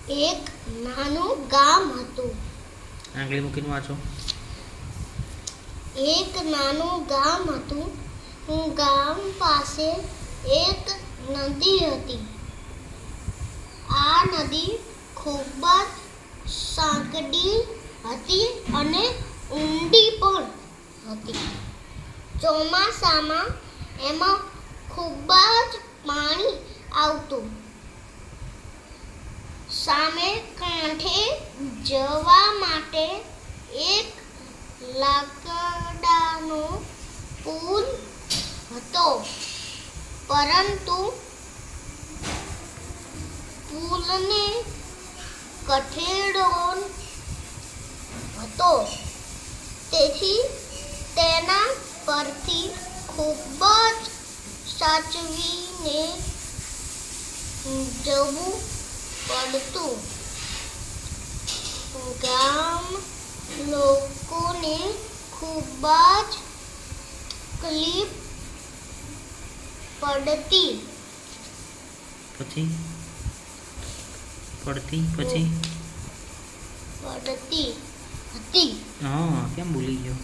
એક નાનું ગામ હતું. આંગળી મૂકીને વાંચો. એક નાનું ગામ હતું. ગામ પાસે એક નદી હતી. આ નદી ખૂબ જ સાંકડી હતી અને ઊંડી પણ હતી. ચોમાસામાં એમાં ખૂબ જ પાણી આવતું. સામે કાંઠે જવા માટે એક લાકડાનો પુલ હતો, પરંતુ પુલને કઠેડો હતો, તેથી તેના પરથી ખૂબ જ સાચવીને જવું પડતું. ગામ લોકોને ખૂબ જ તકલીફ પડતી. પછી પડતી હતી. હા, કેમ ભૂલી ગયો?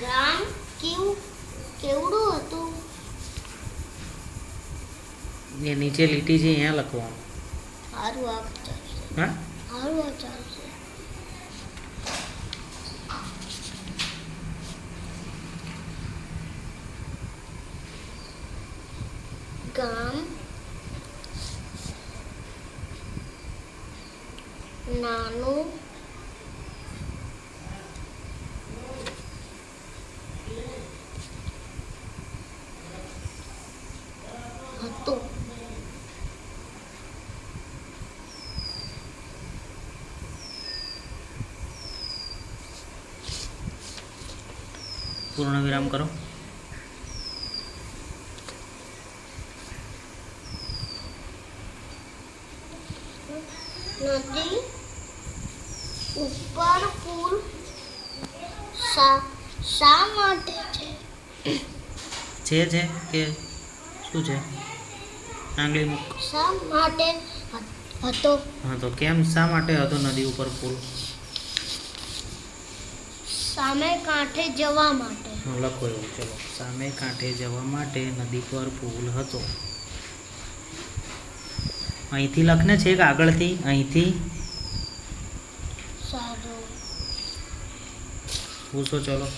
ગામ કેવડું હતું? એ નીચે લીટી છે, અહીંયા લખવાનું. સારું આ ચાલશે. હા, સારું આ ચાલશે. ગામ નાનું હતું. પૂર્ણ વિરામ કરો. નદી ઉપર પુલ શા માટે છે? છે કે શું છે? આંગળી મૂક. શા માટે હતો? હા, તો કેમ શા માટે હતો નદી ઉપર પુલ? સામે કાંઠે જવા માટે. લખો એવું. ચલો, સામે કાંઠે જવા માટે નદી પર પુલ હતો. અહીંથી લખને છે કે આગળથી? અહીંથી. સારું. પૂછો. ચલો,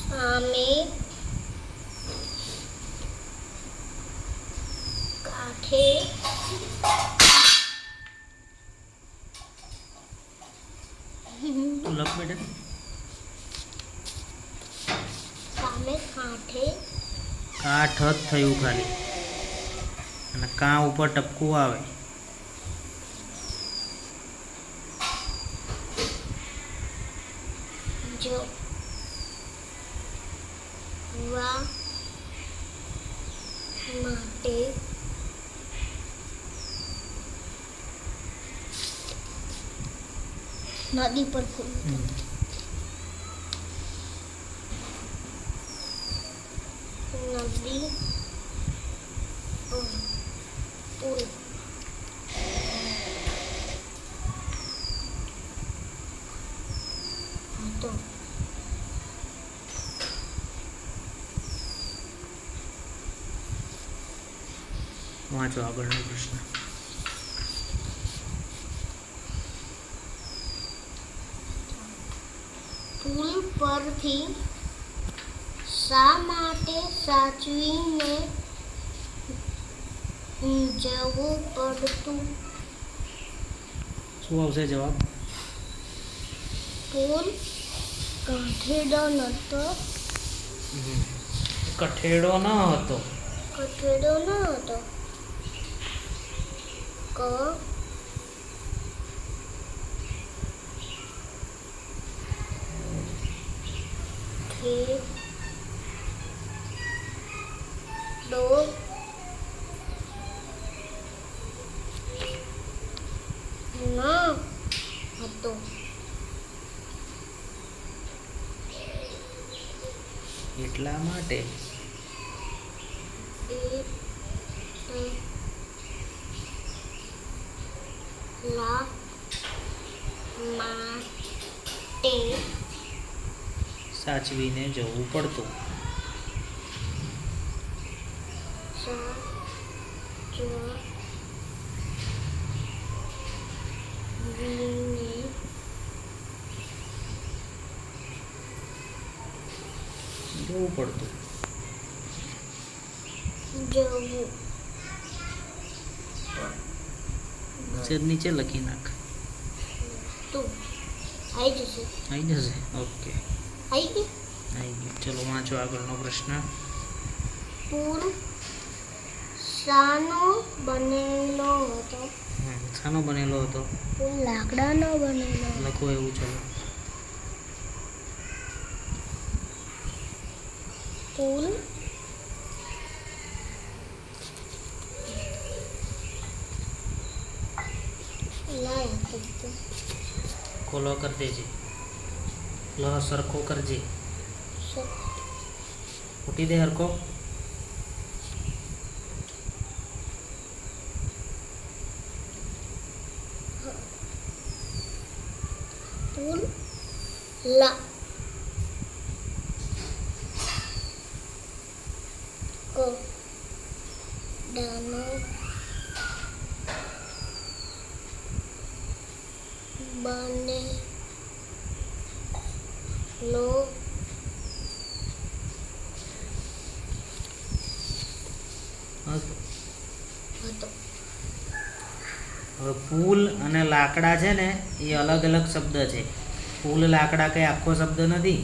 સામે કાંઠે તું લખ બેટા. સામે કાંઠે કાઠ જ થયું ખાલી, અને કા ઉપર ટપકું આવે. જવા માટે નદી પર પુલ. નદી પર પુલ હતો. વાંચો આગળનો પ્રશ્ન. પુલ પરથી શા માટે સાચવીને જવું પડતું? શું આવશે જવાબ? પુલ કાંઠેડો નહોતો. કઠેડો ન હતો. કઠેડો ન હતો. કઠેડો ન હતો. એટલા માટે એટલા માટે સાચવીને જવું પડતું. જવું પડતું. સેજ નીચે લખી નાખ. આવી જશે. આવી જશે. ઓકે, આવી ગઈ. આવી ગયું. ચલો વાંચો આગળનો પ્રશ્ન. પુલ શાનો બનેલો હતો? શાનો બનેલો હતો? પુલ લાકડાનો બનેલો. લખો એવું. ચલો. પુલ ખોલો કરી દેજે. લ સરખો કરજે. ફૂટી દે હરખો. પુલ લા કો દાનો બને લો હતો. હવે પુલ અને લાકડા છે ને એ અલગ અલગ શબ્દ છે. પુલ લાકડા કઈ આખો શબ્દ નથી.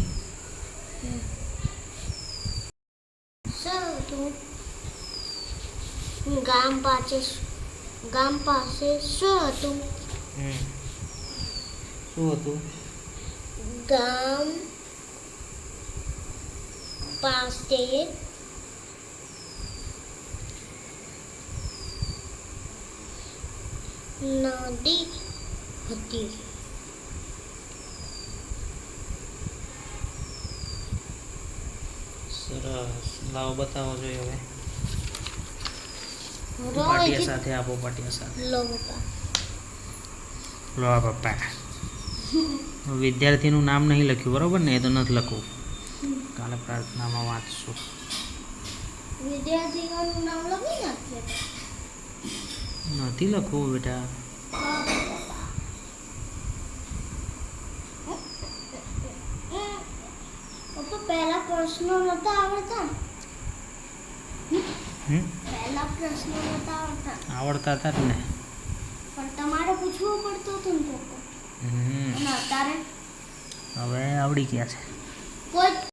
ગામ પાસે શું હતું? શું હતું? ગામ પાસે નદી હતી. સરસ. લાવો બતાવો જોઈએ હવે. પાટિયા સાથે આપો. પાટિયા સાથે. લો પપ્પા. વિદ્યાર્થીનું નામ નહીં લખ્યું બરોબર ને? એ તો નથી લખવું. કાલે પ્રાર્થનામાં વાંચશું. વિદ્યાર્થીઓનું નામ લખી નાખીએ. નથી લખવું બેટા. પહેલા પ્રશ્નો નતા આવડતા. પહેલા પ્રશ્નો નતા આવડતા. આવડતા હતા જ ને. પણ તમારે પૂછવું પડતું હતું ને. અત્યારે હવે આવડી ગયા છે.